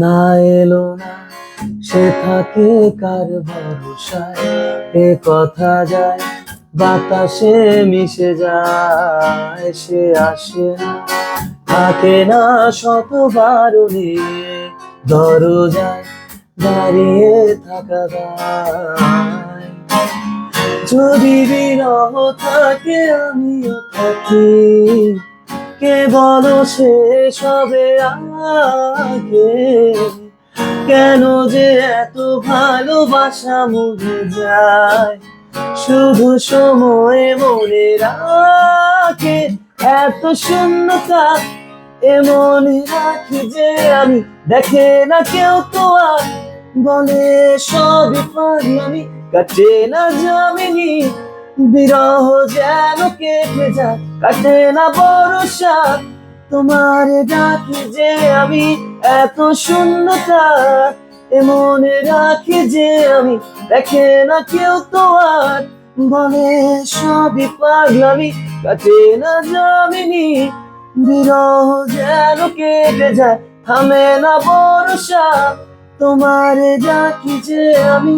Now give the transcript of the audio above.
না এলো না, সে থাকে কার ভরসায়। এ কথা যায় বাতাসে মিশে যায়, সে আসে না, থাকে না শতবার নিয়ে দরজায় দাঁড়িয়ে থাকা দায়। যদি বিরহ থাকে আমিও থাকি, কে বলো শেষ হবে আগে? কেন যে এত ভালোবাসা মরে যায়, শুধু সময় মনে রাখে। এত শূন্যতা এ মনে রাখি যে আমি, দেখে না কেউ তো আর, বলে সবই পাগলামি, কাটে না যামিনী। বিরহ যেন কেটে যায়, কাটে না ভরসা। তোমারে ডাকি যে আমি, এত শূন্যতা এ মনে রাখি যে আমি, দেখে না কেউ তো আর, বলে সবই পাগলামি, কাটে না যামিনী। বিরহ যেন কেটে যায়, থামে না ভরসা। তোমারে ডাকি যে আমি,